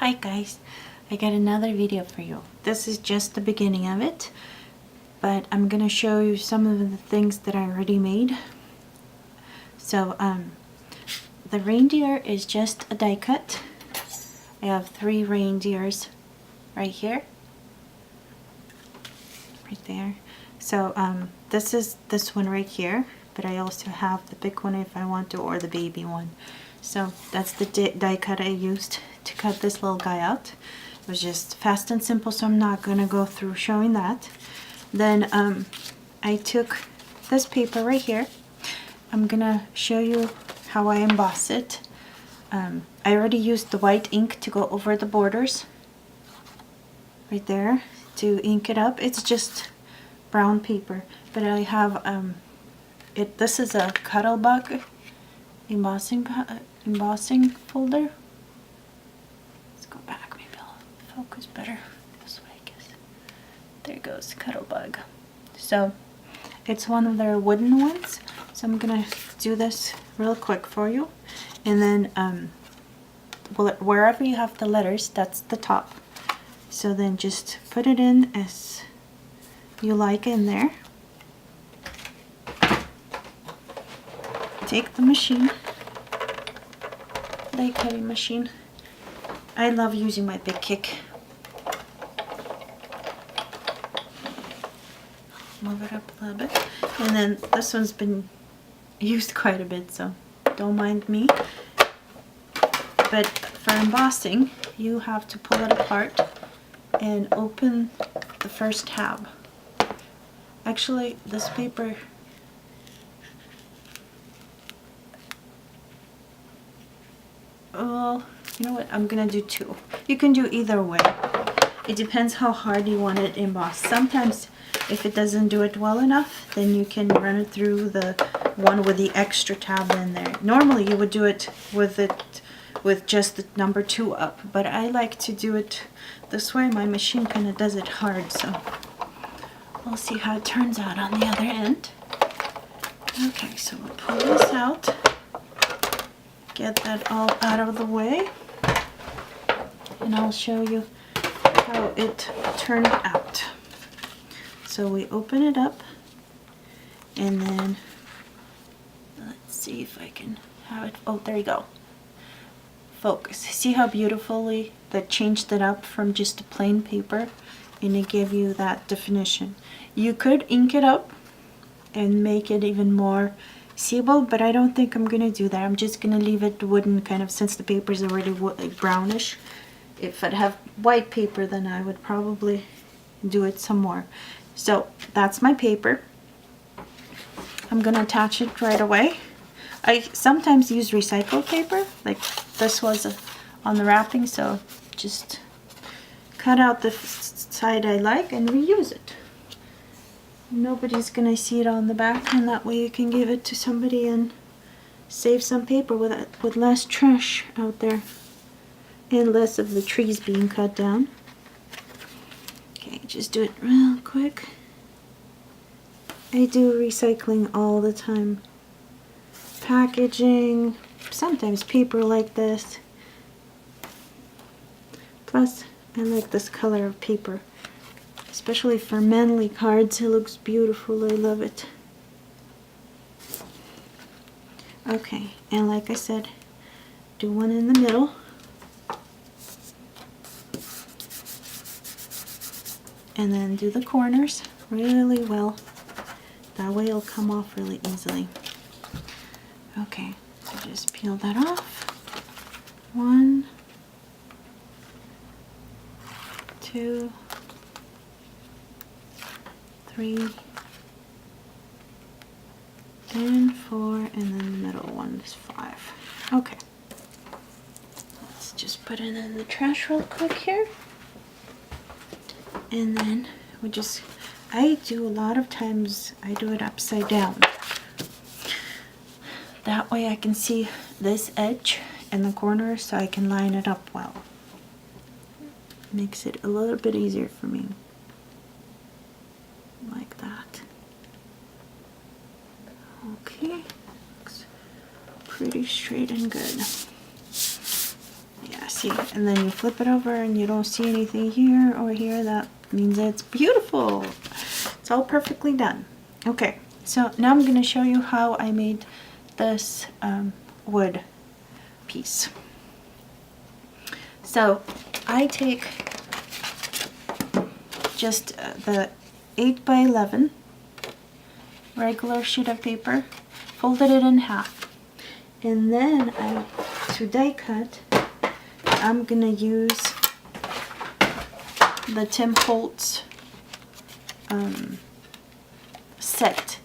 Hi guys, I got another video for you. This is just the beginning of it, but I'm gonna show you some of the things that I already made. So the reindeer is just a die cut. I have 3 reindeers right here, right there. So this is this one right here, but I also have the big one if I want to, or the baby one. So that's the die cut I used to cut this little guy out. It was just fast and simple, so I'm not going to go through showing that. Then I took this paper right here. I'm going to show you how I emboss it. I already used the white ink to go over the borders right there to ink it up. It's just brown paper, but I have this is a Cuttlebug embossing folder. Let's go back, maybe I'll focus better this way, I guess. There goes Cuttlebug. So it's one of their wooden ones, so I'm gonna do this real quick for you, and then wherever you have the letters, that's the top. So then just put it in as you like in there. Take the machine, die cutting machine. I love using my big kick. Move it up a little bit. And then this one's been used quite a bit, so don't mind me. But for embossing, you have to pull it apart and open the first tab. Actually, this paper, well, you know what, I'm gonna do 2. You can do either way. It depends how hard you want it embossed. Sometimes if it doesn't do it well enough, then you can run it through the one with the extra tab in there. Normally you would do it with just the number 2 up, but I like to do it this way. My machine kind of does it hard, so we'll see how it turns out on the other end. Okay, so we'll pull this out, get that all out of the way, and I'll show you how it turned out. So we open it up, and then let's see if I can have it. Oh, there you go. Focus. See how beautifully that changed it up from just a plain paper, and it gave you that definition. You could ink it up and make it even more seeable, but I don't think I'm gonna do that. I'm just gonna leave it wooden, kind of, since the paper is already brownish. If I'd have white paper, then I would probably do it some more. So that's my paper. I'm gonna attach it right away. I sometimes use recycled paper, like this was on the wrapping, so just cut out the side I like and reuse it. Nobody's gonna see it on the back, and that way you can give it to somebody and save some paper with less trash out there and less of the trees being cut down. Okay, just do it real quick. I do recycling all the time. Packaging, sometimes paper like this. Plus, I like this color of paper. Especially for manly cards, it looks beautiful. I love it. Okay, and like I said, do one in the middle. And then do the corners really well. That way it'll come off really easily. Okay, so just peel that off. 1, 2, 3, and 4, and then the middle one is 5. Okay. Let's just put it in the trash real quick here. And then I do a lot of times, I do it upside down. That way I can see this edge and the corner, so I can line it up well. Makes it a little bit easier for me. Like that. Okay. Looks pretty straight and good. Yeah, See, and then you flip it over and you don't see anything here or here. That means it's beautiful. It's all perfectly done. Okay, so now I'm going to show you how I made this wood piece. So I take just the 8x11 regular sheet of paper, folded it in half, and then to die cut, I'm gonna use the Tim Holtz set.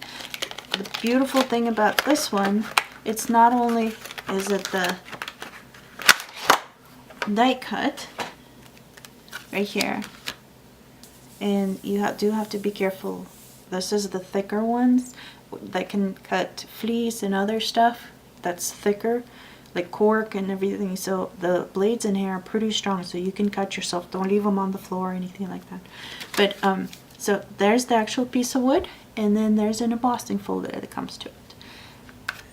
The beautiful thing about this one, it's not only is it the die cut right here, and you do have to be careful. This is the thicker ones that can cut fleece and other stuff that's thicker, like cork and everything. So the blades in here are pretty strong, so you can cut yourself. Don't leave them on the floor or anything like that. But so there's the actual piece of wood, and then there's an embossing folder that comes to it.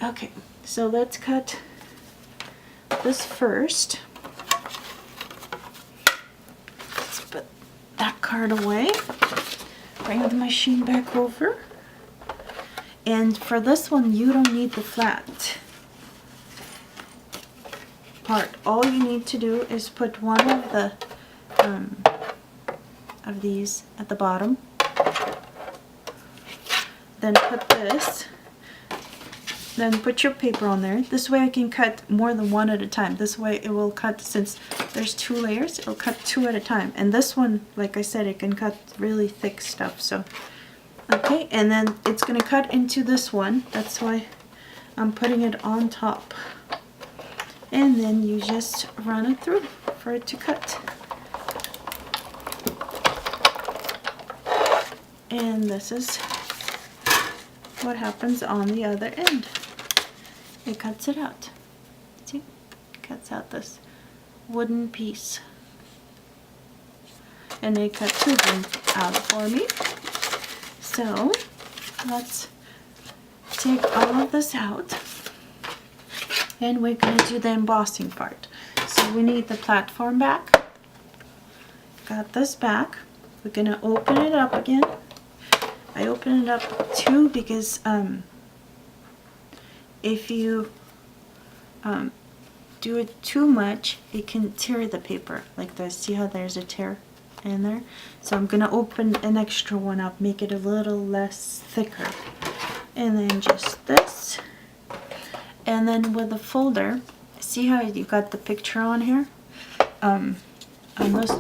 Okay, so let's cut this first. Let's put that card away. Bring the machine back over. And for this one, you don't need the flat part. All you need to do is put one of the of these at the bottom. Then put this. Then put your paper on there. This way I can cut more than one at a time. This way it will cut, since there's 2 layers, it'll cut 2 at a time. And this one, like I said, it can cut really thick stuff. So, okay, and then it's gonna cut into this one. That's why I'm putting it on top. And then you just run it through for it to cut. And this is what happens on the other end. It cuts it out. See? It cuts out this wooden piece. And it cut 2 of them out for me. So let's take all of this out. And we're going to do the embossing part. So we need the platform back. Got this back. We're going to open it up again. I open it up too because if you do it too much, it can tear the paper like this. See how there's a tear in there? So I'm going to open an extra one up, make it a little less thicker. And then just this. And then with the folder, see how you got the picture on here? On this